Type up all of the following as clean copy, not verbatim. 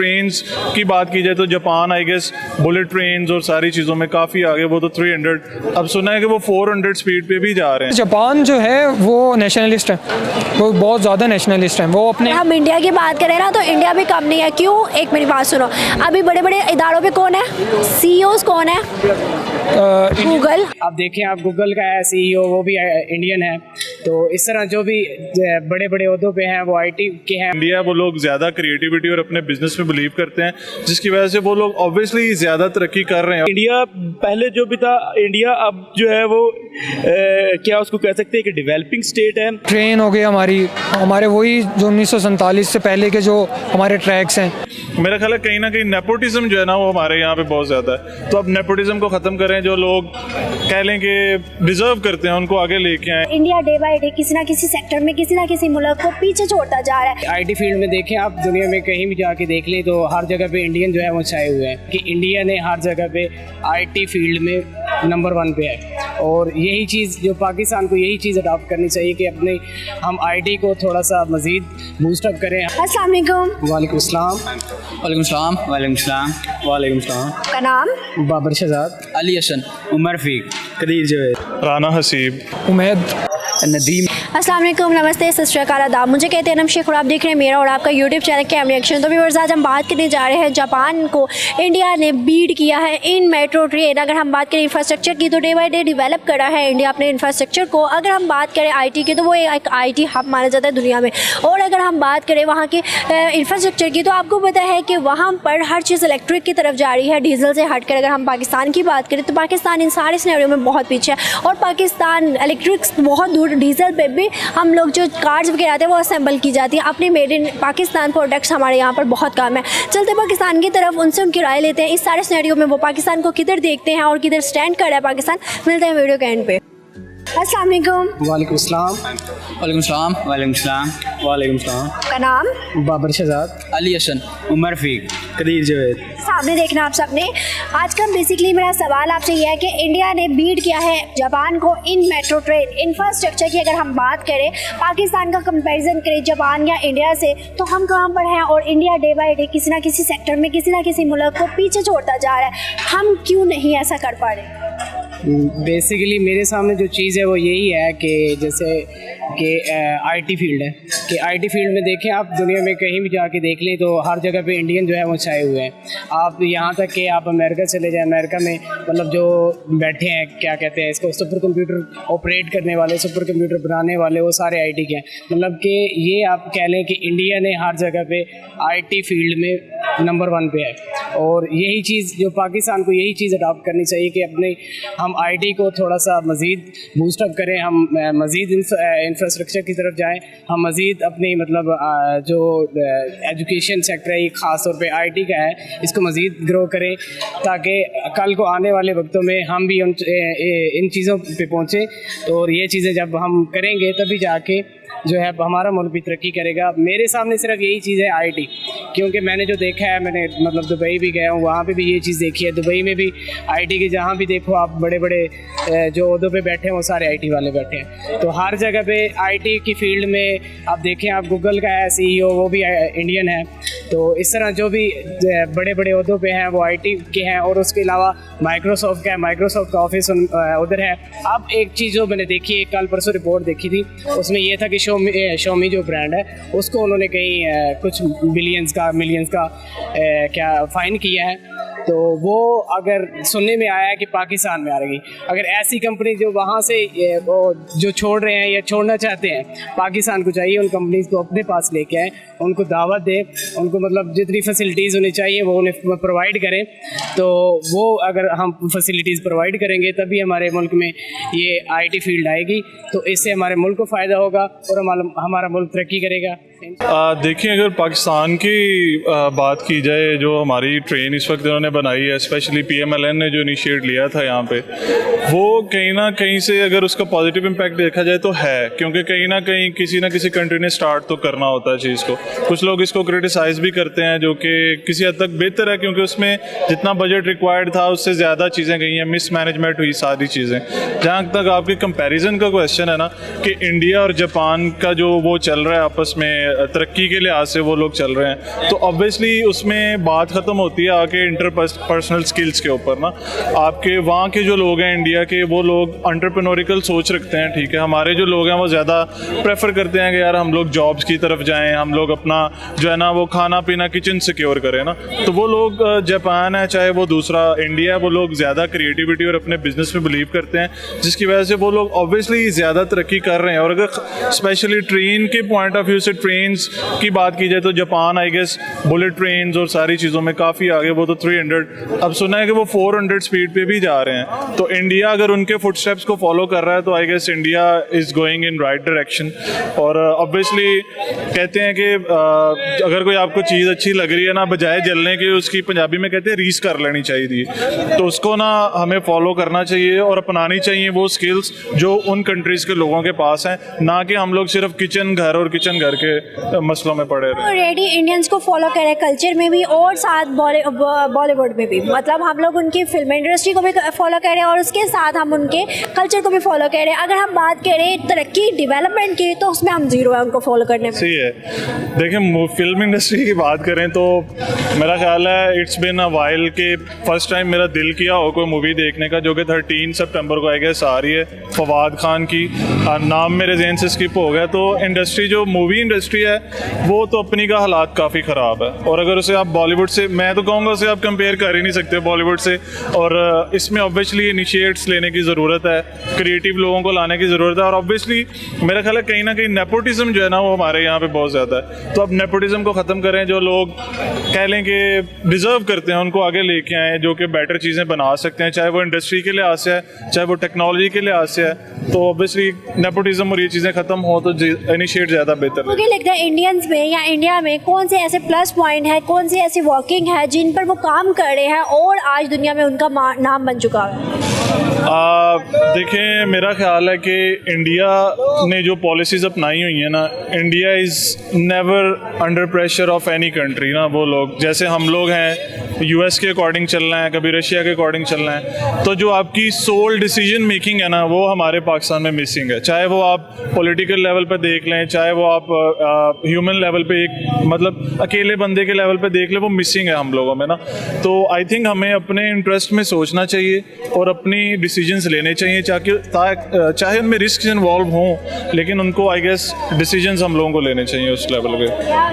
Trains की बात की जाए तो Japan I guess bullet trains और सारी चीज़ों में काफ़ी आगे, वो तो 300, अब सुना है कि वो 400 स्पीड पे भी जा रहे हैं। जापान जो है वो नेशनलिस्ट है, वो बहुत ज़्यादा नेशनलिस्ट हैं। वो अपने, हम इंडिया की बात करें ना तो इंडिया भी कम नहीं है। क्यों? एक मेरी बात सुनो, अभी बड़े बड़े इदारों पे कौन है? सीईओज कौन है? गूगल। आप देखें, आप गूगल का है सीईओ, वो भी इंडियन है। तो इस तरह जो भी बड़े बड़े ओहदों पे हैं वो आईटी के हैं। इंडिया वो लोग ज़्यादा क्रिएटिविटी और अपने बिजनेस में बिलीव करते हैं, जिसकी वजह से वो लोग ऑब्वियसली ज़्यादा तरक्की कर रहे हैं। इंडिया पहले जो भी था, इंडिया अब जो है वो क्या उसको कह सकते हैं कि डेवलपिंग स्टेट है। ट्रेन हो गई हमारे वही जो 1947 से पहले के जो हमारे ट्रैक्स हैं। मेरा ख्याल है कहीं ना कहीं नेपोटिज्म जो है ना वो हमारे यहाँ पे बहुत ज़्यादा है। तो अब नेपोटिज्म को ख़त्म करें, जो लोग कह लें कि डिजर्व करते हैं उनको आगे लेके आए। इंडिया डे बाय डे किसी ना किसी सेक्टर में किसी ना किसी मुल्क को पीछे छोड़ता जा रहा है। आईटी फील्ड में देखें, आप दुनिया में कहीं भी जाके देख लें तो हर जगह पे इंडियन जो है वो छाए हुए हैं कि इंडिया ने हर जगह पे आईटी फील्ड में नंबर 1 पे है। और यही चीज़ जो पाकिस्तान को यही चीज़ अडॉप्ट करनी चाहिए कि अपने हम आईटी को थोड़ा सा मज़ीद बूस्टअप करें। अस्सलाम वालेकुम। वालेकुम सलाम। वालेकुम सलाम। वालेकुम सलाम। वालेकुम सलाम। का नाम? बाबर शहजाद, अली हसन, उमर फीक, कदीर जवेद, राना हसीब, उमैद, नदीम। अस्सलाम वालेकुम, नमस्ते, सत श्री अकाल, आदाब। मुझे कहते हैं नम शेख और आप देख रहे हैं मेरा और आपका यूट्यूब चैनल कैम रिएक्शन। तो व्यूअर्स, आज हम बात करने जा रहे हैं जापान को इंडिया ने बीट किया है इन मेट्रो ट्रेन। अगर हम बात करें इंफ्रास्ट्रक्चर की तो डे बाई डे डेवलप कर रहा है इंडिया अपने इंफ्रास्ट्रक्चर को। अगर हम बात करें आईटी की तो वो एक आईटी हब माना जाता है दुनिया में। और अगर हम बात करें वहाँ के इंफ्रास्ट्रक्चर की तो आपको पता है कि वहाँ पर हर चीज़ इलेक्ट्रिक की तरफ जा रही है, डीजल से हटकर। अगर हम पाकिस्तान की बात करें तो पाकिस्तान इन सारे सिनेरियो में बहुत पीछे है और पाकिस्तान इलेक्ट्रिक बहुत दूर, डीजल पे भी हम लोग जो कार्स वगैरह आते हैं वो असेंबल की जाती है। अपने मेड इन पाकिस्तान प्रोडक्ट्स हमारे यहाँ पर बहुत कम है। चलते पाकिस्तान की तरफ, उनसे उनकी राय लेते हैं इस सारे सिनेरियो में वो पाकिस्तान को किधर देखते हैं और किधर स्टैंड कर रहा है पाकिस्तान। मिलते हैं वीडियो के एंड पे। अस्सलाम वालेकुम। वालेकुम सलाम। वालेकुम सलाम। वालेकुम सलाम। वालेकुम सलाम। का नाम? बाबर शहजाद, अली हसन, उमर फीक, कदीर जवेद। सामने देखना आप सबने। आज का बेसिकली मेरा सवाल आपसे यह है कि इंडिया ने बीट किया है जापान को इन मेट्रो ट्रेन इंफ्रास्ट्रक्चर की। अगर हम बात करें पाकिस्तान का कंपैरिजन करें जापान या इंडिया से तो हम कहाँ पर हैं और इंडिया डे बाय डे किसी ना किसी सेक्टर में किसी ना किसी मुल्क को पीछे छोड़ता जा रहा है। हम क्यों नहीं ऐसा कर पा रहे? बेसिकली मेरे सामने जो चीज़ है वो यही है कि जैसे कि आईटी फील्ड है कि आईटी फील्ड में देखें, आप दुनिया में कहीं भी जाके देख लें तो हर जगह पे इंडियन जो है वो छाए हुए हैं। आप यहाँ तक कि आप अमेरिका चले जाएं, अमेरिका में मतलब जो बैठे हैं, क्या कहते हैं इसको, सुपर कंप्यूटर ऑपरेट करने वाले, सुपर कंप्यूटर बनाने वाले, वो सारे आईटी के हैं। मतलब कि ये आप कह लें कि इंडिया ने हर जगह पे आईटी फील्ड में नंबर 1 पे है। और यही चीज़ जो पाकिस्तान को यही चीज़ अडॉप्ट करनी चाहिए कि अपने हम आईटी को थोड़ा सा मज़ीद बूस्टअप करें, हम मज़ीद इंफ्रास्ट्रक्चर की तरफ जाएं, हम मज़ीद अपनी मतलब जो एजुकेशन सेक्टर है, ख़ास तौर पे आईटी का है, इसको मज़ीद ग्रो करें ताकि कल को आने वाले वक्तों में हम भी इन चीज़ों पे पहुँचें। तो और ये चीज़ें जब हम करेंगे तभी जाके जो है हमारा मुल्क भी तरक्की करेगा। मेरे सामने सिर्फ यही चीज़ है आईटी, क्योंकि मैंने जो देखा है, मैंने मतलब दुबई भी गया हूँ, वहाँ पे भी ये चीज़ देखी है। दुबई में भी आईटी के जहाँ भी देखो आप बड़े बड़े जो ओहदों पे बैठे हैं वो सारे आईटी वाले बैठे हैं। तो हर जगह पे आईटी की फील्ड में आप देखें, आप गूगल का है सीईओ, वो भी इंडियन है। तो इस तरह जो भी बड़े बड़े ओहदों पे हैं वो आईटी के हैं। और उसके अलावा माइक्रोसॉफ्ट का है, माइक्रोसॉफ्ट का ऑफिस उधर है। अब एक चीज़ जो मैंने देखी है, कल परसों रिपोर्ट देखी थी, उसमें ये था कि शोमी जो ब्रांड है उसको उन्होंने कहीं कुछ मिलियंस का क्या फ़ाइन किया है। तो वो अगर सुनने में आया है कि पाकिस्तान में आ रही, अगर ऐसी कंपनी जो वहाँ से वो जो छोड़ रहे हैं या छोड़ना चाहते हैं, पाकिस्तान को चाहिए उन कंपनीज को अपने पास लेके आए, उनको दावत दे, उनको मतलब जितनी फैसिलिटीज़ होनी चाहिए वो उन्हें प्रोवाइड करें। तो वो अगर हम फैसिलिटीज़ प्रोवाइड करेंगे तभी हमारे मुल्क में ये आईटी फील्ड आएगी। तो इससे हमारे मुल्क को फ़ायदा होगा और हमारा मुल्क तरक्की करेगा। देखिए, अगर पाकिस्तान की बात की जाए, जो हमारी ट्रेन इस वक्त इन्होंने बनाई है, स्पेशली PMLN ने जो इनिशिएट लिया था यहाँ पे, वो कहीं ना कहीं से अगर उसका पॉजिटिव इम्पैक्ट देखा जाए तो है, क्योंकि कहीं ना कहीं किसी ना किसी कंट्री ने स्टार्ट तो करना होता है चीज़ को। कुछ लोग इसको क्रिटिसाइज़ भी करते हैं, जो कि किसी हद तक बेहतर है, क्योंकि उसमें जितना बजट रिक्वायर्ड था उससे ज़्यादा चीज़ें गई हैं, मिसमैनेजमेंट हुई सारी चीज़ें। जहाँ तक आपके कंपैरिजन का क्वेश्चन है ना कि इंडिया और जापान का जो वो चल रहा है आपस में तरक्की के लिहाज से वो लोग चल रहे हैं, तो ऑब्वियसली उसमें बात ख़त्म होती है आके इंटरपर्सनल स्किल्स के ऊपर ना। आपके वहाँ के जो लोग हैं इंडिया के, वो लोग एंटरप्रेन्योरिकल सोच रखते हैं, ठीक है। हमारे जो लोग हैं वो ज़्यादा प्रेफर करते हैं कि यार हम लोग जॉब्स की तरफ जाएं, हम लोग अपना जो है ना वो खाना पीना किचन सिक्योर करें ना। तो वो लोग जापान है चाहे वो दूसरा इंडिया है, वो लोग ज़्यादा क्रिएटिविटी और अपने बिजनेस में बिलीव करते हैं, जिसकी वजह से वो लोग ऑब्वियसली ज़्यादा तरक्की कर रहे हैं। और अगर स्पेशली ट्रेन के पॉइंट ऑफ व्यू से ट्रेन्स की बात की जाए तो Japan I guess bullet trains और सारी चीज़ों में काफ़ी आगे, वो तो 300, अब सुना है कि वो 400 स्पीड पे भी जा रहे हैं। तो इंडिया अगर उनके फुटस्टेप्स को फॉलो कर रहा है तो I guess India is going in right direction. और ऑब्वियसली कहते हैं कि अगर कोई आपको चीज़ अच्छी लग रही है ना, बजाय जलने के उसकी पंजाबी में कहते हैं रीस कर लेनी चाहिए, तो उसको ना हमें फॉलो करना चाहिए और अपनानी चाहिए वो स्किल्स जो उन कंट्रीज़ के लोगों के पास हैं, ना कि हम लोग सिर्फ किचन घर और किचन घर के मसलों में पड़े रहे। ऑलरेडी इंडियंस को फॉलो करें कल्चर में भी और साथ बॉलीवुड में भी, मतलब हम लोग उनकी फिल्म इंडस्ट्री को भी फॉलो करें और उसके साथ हम उनके कल्चर को भी फॉलो करें। अगर हम बात करें तरक्की डेवलपमेंट की तो उसमें हम जीरो है उनको फॉलो करने में। सही है। देखिए फिल्म इंडस्ट्री की बात करें तो मेरा ख्याल है इट्स बिन अ वाइल के फर्स्ट टाइम मेरा दिल किया हो कोई मूवी देखने का, जो कि 13 सितंबर को आई गेस आ रही है, फवाद खान की। नाम मेरे ज़हन से स्किप हो गया। तो इंडस्ट्री जो मूवी इंडस्ट्री है वो तो अपनी का हालात काफ़ी ख़राब है, और अगर उसे आप बॉलीवुड से, मैं तो कहूँगा उसे आप कंपेयर कर ही नहीं सकते बॉलीवुड से। और इसमें ऑब्वियसली इनिशिएट्स लेने की ज़रूरत है, क्रिएटिव लोगों को लाने की ज़रूरत है, और ऑब्वियसली मेरा ख्याल है कहीं ना कहीं नेपोटिज्म जो है ना वो हमारे यहाँ पे बहुत ज़्यादा है। तो अब नेपोटिज्म को ख़त्म करें, जो लोग कह लें कि डिज़र्व करते हैं उनको आगे लेके आएँ, जो कि बेटर चीज़ें बना सकते हैं, चाहे वो इंडस्ट्री के लिहाज से है चाहे वो टेक्नोलॉजी के लिहाज से है। तो ऑब्वियसली नेपोटिज्म और ये चीज़ें ख़त्म हो तो इनिशिएट ज़्यादा बेहतर है। मुझे लगता है इंडियंस में या इंडिया में कौन से ऐसे प्लस पॉइंट है, कौन सी ऐसी वर्किंग है जिन पर वो काम कर रहे हैं और आज दुनिया में उनका नाम बन चुका है? देखें मेरा ख्याल है कि इंडिया ने जो पॉलिसीज़ अपनाई हुई हैं ना, India is never under pressure of any country ना। वो लोग जैसे हम लोग हैं यूएस के अकॉर्डिंग चलना है, कभी रशिया के अकॉर्डिंग चलना है, तो जो आपकी सोल डिसीजन मेकिंग है ना वो हमारे पाकिस्तान में मिसिंग है। चाहे वो आप पॉलिटिकल लेवल पे देख लें, चाहे वो आप ह्यूमन लेवल पे एक मतलब अकेले बंदे के लेवल पे देख लें, वो मिसिंग है हम लोगों में ना। तो आई थिंक हमें अपने इंटरेस्ट में सोचना चाहिए और अपनी डिसीजंस लेने चाहिए, चाहे उनमें रिस्क इन्वॉल्व हों, लेकिन उनको आई गेस डिसीजंस हम लोगों को लेने चाहिए उस लेवल पे।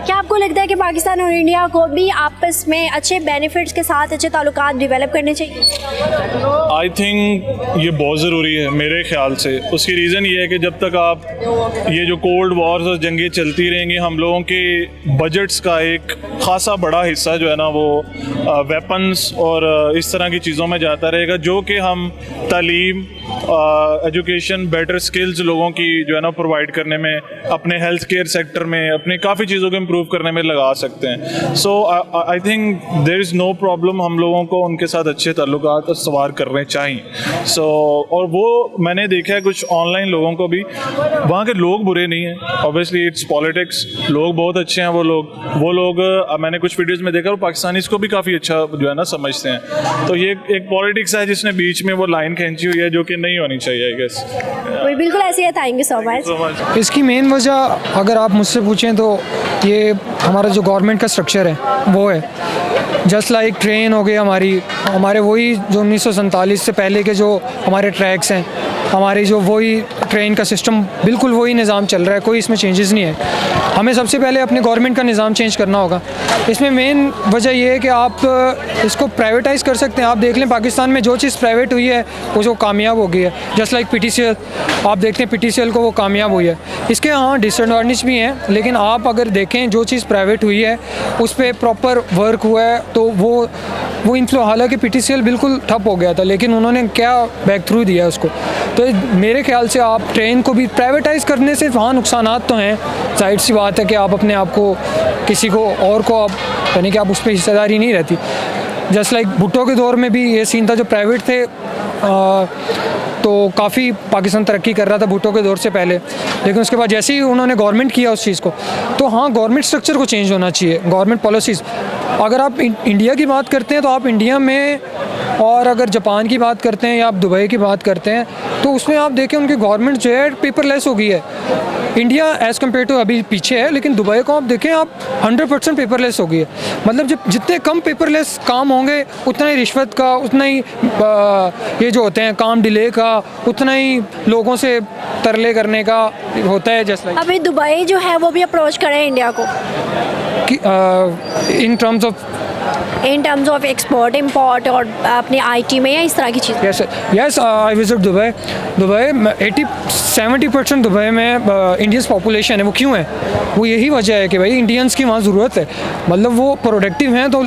क्या आपको लगता है कि पाकिस्तान और इंडिया को भी आपस में अच्छे बेनिफिट्स के साथ अच्छे ताल्लुकात डेवलप करने चाहिए? आई थिंक ये बहुत ज़रूरी है मेरे ख्याल से। उसकी रीज़न ये है कि जब तक आप ये जो कोल्ड वॉर्स और जंगें चलती रहेंगी, हम लोगों के बजट्स का एक खासा बड़ा हिस्सा जो है ना वो वेपन्स और इस तरह की चीज़ों में जाता रहेगा, जो कि हम तालीम, एजुकेशन, बेटर स्किल्स लोगों की जो है ना प्रोवाइड करने में, अपने हेल्थ केयर सेक्टर में, अपने काफ़ी चीज़ों को इम्प्रूव करने में लगा सकते हैं। So I think there is no problem, हम लोगों को उनके साथ अच्छे ताल्लुकात सवार करने चाहिए। सो और वो मैंने देखा है कुछ ऑनलाइन लोगों को भी, वहाँ के लोग बुरे नहीं हैं, ऑब्वियसली इट्स पॉलिटिक्स, लोग बहुत अच्छे हैं वो लोग मैंने कुछ वीडियोज़ में देखा और पाकिस्तानीज़ को भी काफ़ी अच्छा जो है ना समझते हैं। तो ये एक पॉलिटिक्स है जिसने बीच में वो लाइन खींची हुई है जो कि नहीं होनी चाहिए आई गेस। बिल्कुल ऐसे है। Thank you so much. इसकी मेन वजह अगर आप मुझसे पूछें तो ये हमारा जो गवर्नमेंट का स्ट्रक्चर है वो है। जस्ट लाइक ट्रेन हो गई हमारे वही जो 1947 से पहले के जो हमारे ट्रैक्स हैं, हमारी जो वही ट्रेन का सिस्टम बिल्कुल वही निज़ाम चल रहा है, कोई इसमें चेंजेस नहीं है। हमें सबसे पहले अपने गवर्नमेंट का निज़ाम चेंज करना होगा। इसमें मेन वजह ये है कि आप इसको प्राइवेटाइज़ कर सकते हैं। आप देख लें पाकिस्तान में जो चीज़ प्राइवेट हुई है वो कामयाब हो गई है। जस्ट लाइक PTCL, आप देखते हैं PTCL को वो कामयाब हुई है। इसके हाँ डिसएडवांटेज भी हैं, लेकिन आप अगर देखें जो चीज़ प्राइवेट हुई है उस पर प्रॉपर वर्क हुआ है तो वो इन्फ्लो, हालांकि PTCL बिल्कुल ठप हो गया था लेकिन उन्होंने क्या बैक थ्रू दिया उसको। तो मेरे ख्याल से आप ट्रेन को भी प्राइवेटाइज़ करने से वहाँ नुकसानात तो हैं, जाहिर सी बात है कि आप अपने आप को किसी को और को आप यानी कि आप उस पर हिस्सेदारी नहीं रहती। जस्ट लाइक भुट्टो के दौर में भी ये सीन था, जो प्राइवेट थे तो काफ़ी पाकिस्तान तरक्की कर रहा था भुट्टो के दौर से पहले, लेकिन उसके बाद जैसे ही उन्होंने गवर्नमेंट किया उस चीज़ को, तो हाँ गवर्नमेंट स्ट्रक्चर को चेंज होना चाहिए, गवर्नमेंट पॉलिसीज़। अगर आप इंडिया की बात करते हैं तो आप इंडिया में, और अगर जापान की बात करते हैं या आप दुबई की बात करते हैं तो उसमें आप देखें उनकी गवर्नमेंट जो है पेपरलेस हो गई है। इंडिया एज़ कम्पेयर टू अभी पीछे है, लेकिन दुबई को आप देखें, आप 100% पेपरलेस हो गई है। मतलब जब जितने कम पेपरलेस काम होंगे उतना ही रिश्वत का, उतना ही ये जो होते हैं काम डिले का, उतना ही लोगों से तरले करने का होता है। जैसे अभी दुबई जो है वो भी अप्रोच करे इंडिया को in terms of export import और अपनी आईटी में या इस तरह की चीज़। Yes I visit Dubai. 70% Dubai में इंडियंस पॉपुलेशन है। वो क्यों है? वो यही वजह है कि भाई इंडियंस की वहाँ ज़रूरत है। मतलब वो प्रोडक्टिव हैं तो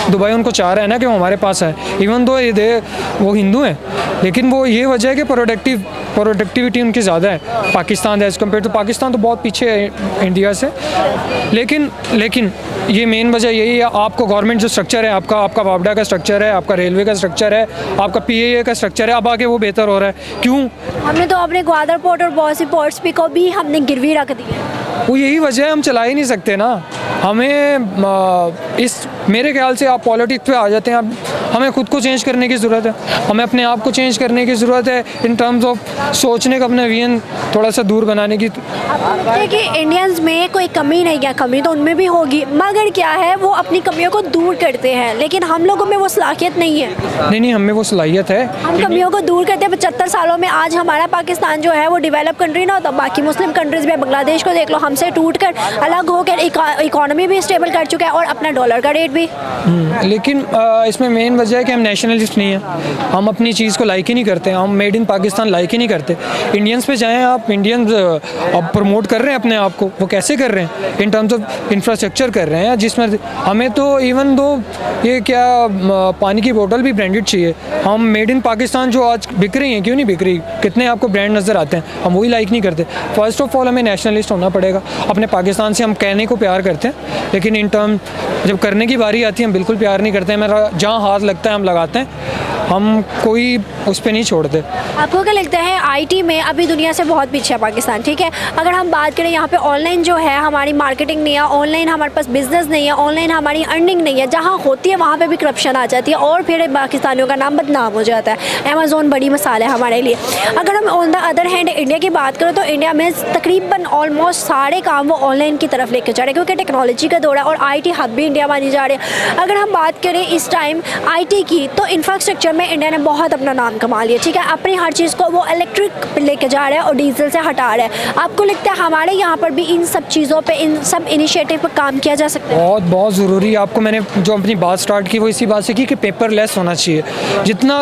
दुबई उनको चाह रहा है ना कि वो हमारे पास है। इवन दो वो हिंदू हैं, लेकिन वो ये वजह है कि प्रोडक्टिविटी उनकी ज़्यादा है Pakistan as compared to. Pakistan तो बहुत पीछे है इंडिया से, लेकिन ये मेन वजह यही है। आपको गवर्नमेंट जो स्ट्रक्चर है, आपका वापडा का स्ट्रक्चर है, आपका रेलवे का स्ट्रक्चर है, आपका PAA का स्ट्रक्चर है, अब आगे वो बेहतर हो रहा है। क्यों? हमने तो अपने ग्वादर पोर्ट और बहुत सी पोर्ट्स भी को भी हमने गिरवी रख दी है। वो यही वजह है, हम चला ही नहीं सकते ना। हमें मेरे ख्याल से आप पॉलिटिक्स पे आ जाते हैं। अब हमें खुद को चेंज करने की ज़रूरत है, हमें अपने आप को चेंज करने की ज़रूरत है इन टर्म्स ऑफ सोचने का, अपना विजन थोड़ा सा दूर बनाने की। देखिए इंडियंस में कोई कमी नहीं है, कमी तो उनमें भी होगी, मगर क्या है वो अपनी कमियों को दूर करते हैं, लेकिन हम लोगों में वो सलाहियत नहीं है। नहीं, हमें वो सलाहियत है, हम कमियों को दूर करते हैं। 75 सालों में आज हमारा पाकिस्तान जो है वो डेवलप कंट्री ना होता, बाकी मुस्लिम कंट्रीज़ में बांग्लादेश को देख लो, हमसे टूटकर अलग होकर इकोनॉमी भी स्टेबल कर चुका है और अपना डॉलर का रेट भी। लेकिन इसमें मेन वजह है कि हम नेशनलिस्ट नहीं हैं। हम अपनी चीज़ को लाइक ही नहीं करते, हम made in Pakistan like he नहीं करते। इंडियंस पे जाएं आप, इंडियंस अब प्रमोट कर रहे हैं अपने आप को। वो कैसे कर रहे हैं? इन टर्म्स ऑफ इंफ्रास्ट्रक्चर कर रहे हैं, जिसमें हमें तो इवन दो ये क्या पानी की बोतल भी ब्रांडेड चाहिए। हम मेड इन पाकिस्तान जो आज बिक रही हैं, क्यों नहीं बिक रही? कितने आपको ब्रांड नज़र आते हैं, हम वही लाइक नहीं करते। फर्स्ट ऑफ ऑल हमें नेशनलिस्ट होना पड़ेगा। अपने पाकिस्तान से हम कहने को प्यार करते हैं, लेकिन इन टर्म जब करने की बारी आती है हम बिल्कुल प्यार नहीं करते हैं। मेरा जहाँ हाथ लगता है हम लगाते हैं, हम कोई उस पर नहीं छोड़ते। आपको क्या लगता है आईटी में अभी दुनिया से बहुत पीछे है पाकिस्तान? ठीक है, अगर हम बात करें यहाँ पे ऑनलाइन जो है हमारी मार्केटिंग नहीं है, ऑनलाइन हमारे पास बिजनेस नहीं है, ऑनलाइन हमारी अर्निंग नहीं है, जहाँ होती है वहाँ पे भी करप्शन आ जाती है और फिर पाकिस्तानियों का नाम बदनाम हो जाता है। अमेज़ोन बड़ी मिसाल है हमारे लिए। अगर हम on the other hand India की बात करें तो इंडिया में तकरीबन ऑलमोस्ट सारे काम वो ऑनलाइन की तरफ लेके जा रहे हैं, क्योंकि टेक्नोलॉजी का दौर है और IT हब भी इंडिया मानी जा रही है। अगर हम बात करें इस टाइम IT की, तो इंफ्रास्ट्रक्चर में इंडिया ने बहुत अपना नाम कमा लिया। ठीक है, अपनी हर चीज़ को वो इलेक्ट्रिक लेके जा रहा है और डीजल से हटा रहा है। आपको लगता है हमारे यहाँ पर भी इन सब चीज़ों पे, इन सब इनिशिएटिव पर काम किया जा सकता है? बहुत ज़रूरी है। आपको मैंने जो अपनी बात स्टार्ट की वो इसी बात से की कि पेपरलेस होना चाहिए। जितना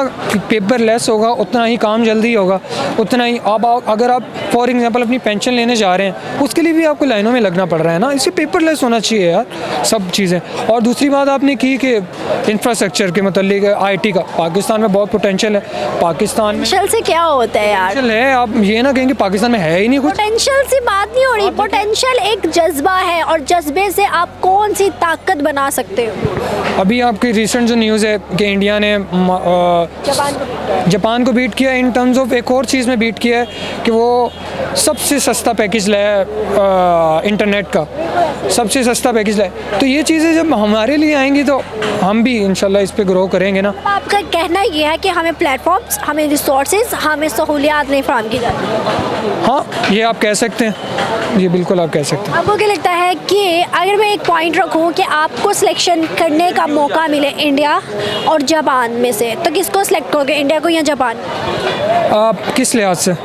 पेपरलेस होगा उतना ही काम जल्दी होगा, उतना ही अगर आप फॉर एग्जांपल अपनी पेंशन लेने जा रहे हैं, उसके लिए भी आपको लाइनों में लगना पड़ रहा है ना। इसे पेपरलेस होना चाहिए यार सब चीज़ें। और दूसरी बात आपने की कि इंफ्रास्ट्रक्चर के मतलब IT का पाकिस्तान में बहुत पोटेंशियल है। पाकिस्तान में पोटेंशियल से क्या होता है यार? है, आप ये ना कहेंगे पाकिस्तान में है ही नहीं कुछ। पोटेंशियल से बात नहीं हो रही, पोटेंशियल एक जज्बा है और जज्बे से आप कौन सी ताकत बना सकते हो? अभी आपकी रिसेंट जो न्यूज़ है कि इंडिया ने जापान को बीट किया इन टर्म्स ऑफ एक और चीज़ में बीट किया है कि वो सबसे सस्ता पैकेज लाया इंटरनेट का, सबसे सस्ता पैकेज लाया। तो ये चीज़ें जब हमारे लिए आएंगी तो हम भी इंशाल्लाह इस पे ग्रो करेंगे ना। आपका कहना ये है कि हमें प्लेटफॉर्म्स, हमें रिसोर्सेज, हमें सहूलियात नहीं फराहम की जाती? हाँ, ये आप कह सकते हैं, ये बिल्कुल आप कह सकते हैं। आपको क्या लगता है कि अगर मैं एक पॉइंट रखूं कि आपको सिलेक्शन करने का मौका मिले इंडिया और जापान में से, तो किसको सिलेक्ट करोगे, इंडिया को या जापान? आप किस लिहाज से?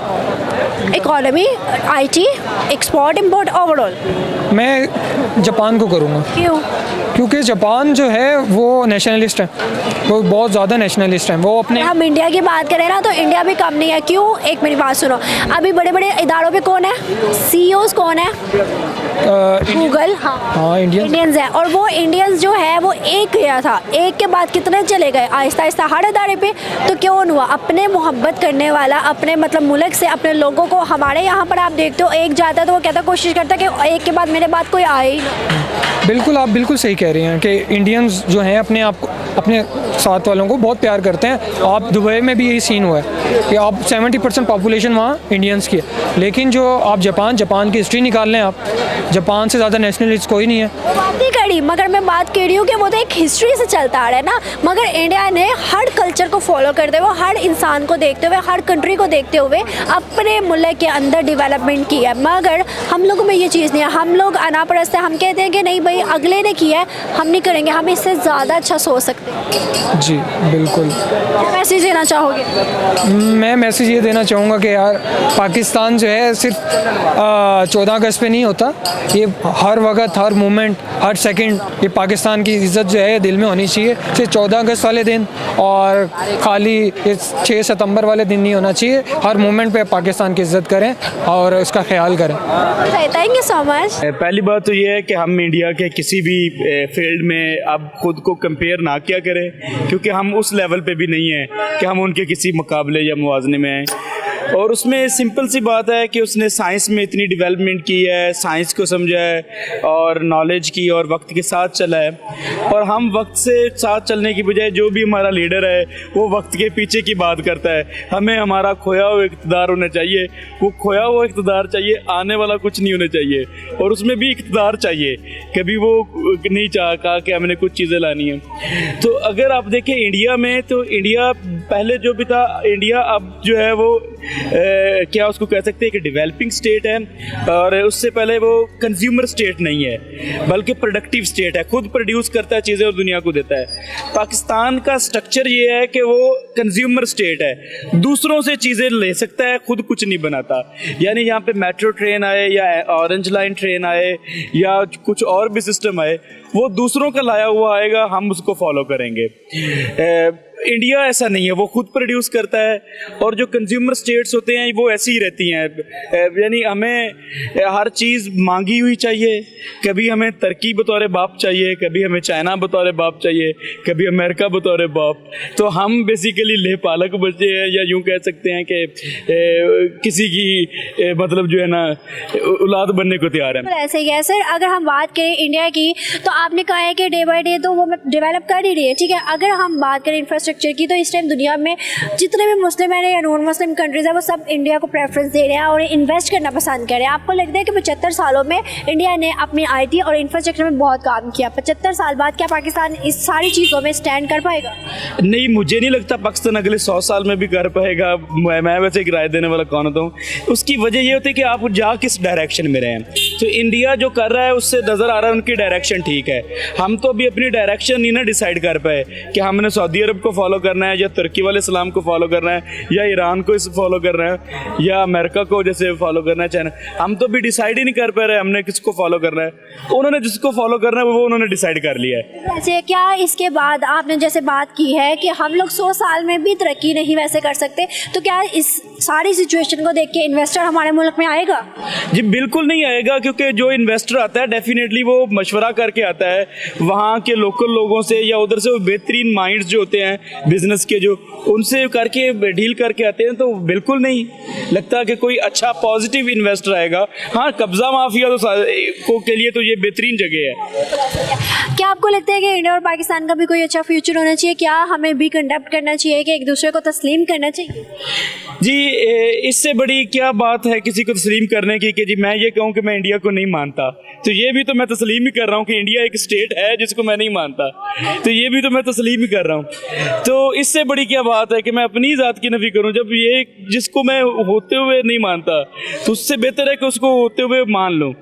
Economy, IT, export, import, overall? मैं जापान को करूँगा। क्यों? क्योंकि जापान जो है वो नेशनलिस्ट है, वो बहुत ज़्यादा नेशनलिस्ट हैं। वो अपने, हम इंडिया की बात करें ना तो इंडिया भी कम नहीं है। क्यों? एक मेरी बात सुनो, अभी बड़े बड़े इदारों पे कौन है? CEOs कौन है? गूगल। हाँ, इंडियंस है। और वो इंडियंस जो है वो एक गया था, एक के बाद कितने चले गए आहिस्ता आहिस्ता हर इदारे पे। तो क्यों हुआ? अपने मोहब्बत करने वाला, अपने मतलब मुल्क से अपने लोगों को, हमारे यहाँ पर आप देखते हो एक जाता है तो वो कहता, कोशिश करता है कि एक के बाद मेरे बाद कोई आए ही ना। बिल्कुल, आप बिल्कुल सही कह रहे हैं कि इंडियंस जो हैं अपने आप को, अपने साथ वालों को बहुत प्यार करते हैं। आप दुबई में भी यही सीन हुआ है कि आप 70% पॉपुलेशन वहाँ इंडियंस की है, लेकिन जो आप जापान की हिस्ट्री निकाल लें आप, जापान से ज़्यादा नेशनलिस्ट कोई नहीं है। वो बात नहीं करी, मगर मैं बात कर रही हूँ कि वो तो एक हिस्ट्री से चलता आ रहा है ना। मगर इंडिया ने हर कल्चर को फॉलो करते हुए, हर इंसान को देखते हुए, हर कंट्री को देखते हुए अपने मुल्क के अंदर डेवलपमेंट की है। मगर हम लोगों में ये चीज़ नहीं है, हम लोग अनापरस्त है। हम कहते हैं कि नहीं भाई अगले ने किया है, हम नहीं करेंगे, हम इससे ज़्यादा अच्छा सोच सकते हैं। जी बिल्कुल। क्या मैसेज देना चाहोगे? मैं मैसेज ये देना चाहूँगा कि यार पाकिस्तान जो है सिर्फ 14 अगस्त पे नहीं होता, ये हर वक्त, हर मोमेंट, हर सेकंड ये पाकिस्तान की इज़्ज़त जो है दिल में होनी चाहिए। सिर्फ 14 अगस्त वाले दिन और खाली ये 6 सितंबर वाले दिन नहीं होना चाहिए। हर मोमेंट पे पाकिस्तान की इज़्ज़त करें और उसका ख्याल करें। Thank you so much. पहली बात तो ये है कि हम इंडिया के किसी भी फील्ड में अब खुद को कंपेयर ना किया करें, क्योंकि हम उस लेवल पे भी नहीं हैं कि हम उनके किसी मुकाबले या मुवाजने में आएँ। और उसमें सिंपल सी बात है कि उसने साइंस में इतनी डेवलपमेंट की है, साइंस को समझा है और नॉलेज की और वक्त के साथ चला है। और हम वक्त से साथ चलने की बजाय जो भी हमारा लीडर है वो वक्त के पीछे की बात करता है। हमें हमारा खोया हुआ इक़्तिदार होना चाहिए, वो खोया हुआ इक़्तिदार चाहिए, आने वाला कुछ नहीं होना चाहिए। और उसमें भी इक़्तिदार चाहिए, कभी वो नहीं कहा कि हमने कुछ चीज़ें लानी है। तो अगर आप देखें इंडिया में, तो इंडिया पहले जो भी था, इंडिया अब जो है वो क्या उसको कह सकते हैं कि डेवलपिंग स्टेट है। और उससे पहले वो कंज्यूमर स्टेट नहीं है बल्कि प्रोडक्टिव स्टेट है, खुद प्रोड्यूस करता है चीज़ें और दुनिया को देता है। पाकिस्तान का स्ट्रक्चर ये है कि वो कंज्यूमर स्टेट है, दूसरों से चीज़ें ले सकता है, खुद कुछ नहीं बनाता। यानी यहाँ पे मेट्रो ट्रेन आए या ऑरेंज लाइन ट्रेन आए या कुछ और भी सिस्टम आए, वो दूसरों का लाया हुआ आएगा, हम उसको फॉलो करेंगे। इंडिया ऐसा नहीं है, वो खुद प्रोड्यूस करता है। और जो कंज्यूमर स्टेट्स होते हैं वो ऐसी ही रहती हैं, यानी हमें हर चीज़ मांगी हुई चाहिए। कभी हमें तुर्की बतौर बाप चाहिए, कभी हमें चाइना बतौर बाप चाहिए, कभी अमेरिका बतौर बाप। तो हम बेसिकली ले पालक बचे हैं, या यूँ कह सकते हैं कि किसी की मतलब जो है ना औलाद बनने को तैयार है। ऐसे ही है सर। अगर हम बात करें इंडिया की, तो आपने कहा है कि डे बाय डे तो वो डेवलप कर ही रही है, ठीक है। अगर हम बात करें इंफ्रास्ट्रक्चर की, तो इस टाइम दुनिया में जितने भी मुस्लिम है या नॉन मुस्लिम कंट्रीज है वो सब इंडिया को प्रेफरेंस दे रहे हैं और इन्वेस्ट करना पसंद कर रहे हैं। आपको लगता है कि 75 सालों में इंडिया ने अपनी आईटी और इंफ्रास्ट्रक्चर में बहुत काम किया, 75 साल बाद क्या पाकिस्तान इस सारी चीज़ों में स्टैंड कर पाएगा? नहीं, मुझे नहीं लगता पाकिस्तान अगले 100 साल में भी कर पाएगा। मैं वैसे एक राय देने वाला कौन होता हूँ। उसकी वजह ये होती है कि आप जा किस डायरेक्शन में रहे हैं। तो इंडिया जो कर रहा है उससे नज़र आ रहा है उनकी डायरेक्शन ठीक है। हम तो अभी अपनी डायरेक्शन नहीं ना डिसाइड कर पाए कि हमने सऊदी अरब को फॉलो करना है या तुर्की वाले इस्लाम को फॉलो करना है या ईरान को इस फॉलो करना है या अमेरिका को जैसे फॉलो करना है, चाइना। हम तो भी डिसाइड ही नहीं कर पा रहे हमने किसको फॉलो करना है। उन्होंने जिसको फॉलो करना है वो उन्होंने डिसाइड कर लिया है। वैसे क्या इसके बाद आपने जैसे बात की है कि हम लोग 100 साल में भी तरक्की नहीं वैसे कर सकते, तो क्या इस सारी सिचुएशन को देख के इन्वेस्टर हमारे मुल्क में आएगा? जी बिल्कुल नहीं आएगा, क्योंकि जो इन्वेस्टर आता है डेफिनेटली वो मशवरा करके आता है वहाँ के लोकल लोगों से, या उधर से वो बेहतरीन माइंड्स जो होते हैं बिजनेस के, जो उनसे करके डील करके आते हैं। तो बिल्कुल नहीं लगता कि कोई अच्छा पॉजिटिव इन्वेस्टर आएगा। हाँ, कब्जा माफिया तो के लिए तो ये बेहतरीन जगह है। क्या आपको लगता है कि इंडिया और पाकिस्तान का भी कोई अच्छा फ्यूचर होना चाहिए? क्या हमें भी कंडक्ट करना चाहिए कि एक दूसरे को तस्लीम करना चाहिए? जी इससे बड़ी क्या बात है किसी को तस्लीम करने की कि जी मैं ये कहूँ कि मैं इंडिया को नहीं मानता, तो ये भी तो मैं तस्लीम ही कर रहा हूँ कि इंडिया एक स्टेट है जिसको मैं नहीं मानता, तो ये भी तो मैं तस्लीम ही कर रहा हूँ। तो इससे बड़ी क्या बात है कि मैं अपनी ज़ात की नफी करूँ, जब ये जिसको मैं होते हुए नहीं मानता तो उससे बेहतर है कि उसको होते हुए मान लूँ।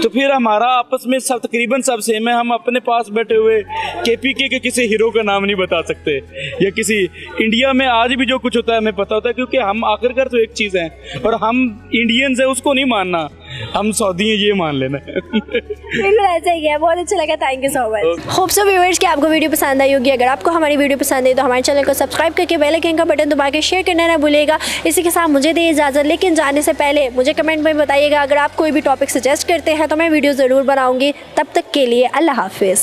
तो फिर हमारा आपस में सब तकरीबन सब सेम है। हम अपने पास बैठे हुए KPK के किसी हीरो का नाम नहीं बता सकते, या किसी इंडिया में आज भी जो कुछ होता है हमें पता होता है, क्योंकि हम आखिरकार तो एक चीज़ हैं और हम इंडियंस हैं, उसको नहीं मानना, हम सऊदी हैं ये मान लेना। बिल्कुल ऐसा ही है। बहुत अच्छा लगा, thank you so much. Hope so viewers कि आपको वीडियो पसंद आई होगी। अगर आपको हमारी वीडियो पसंद आई तो हमारे चैनल को सब्सक्राइब करके बेल आइकन का बटन दबा के शेयर करना ना भूलिएगा। इसी के साथ मुझे दे इजाज़त, लेकिन जाने से पहले मुझे कमेंट में बताइएगा अगर आप कोई भी टॉपिक सजेस्ट करते हैं तो मैं वीडियो ज़रूर बनाऊँगी। तब तक के लिए अल्लाह हाफिज़।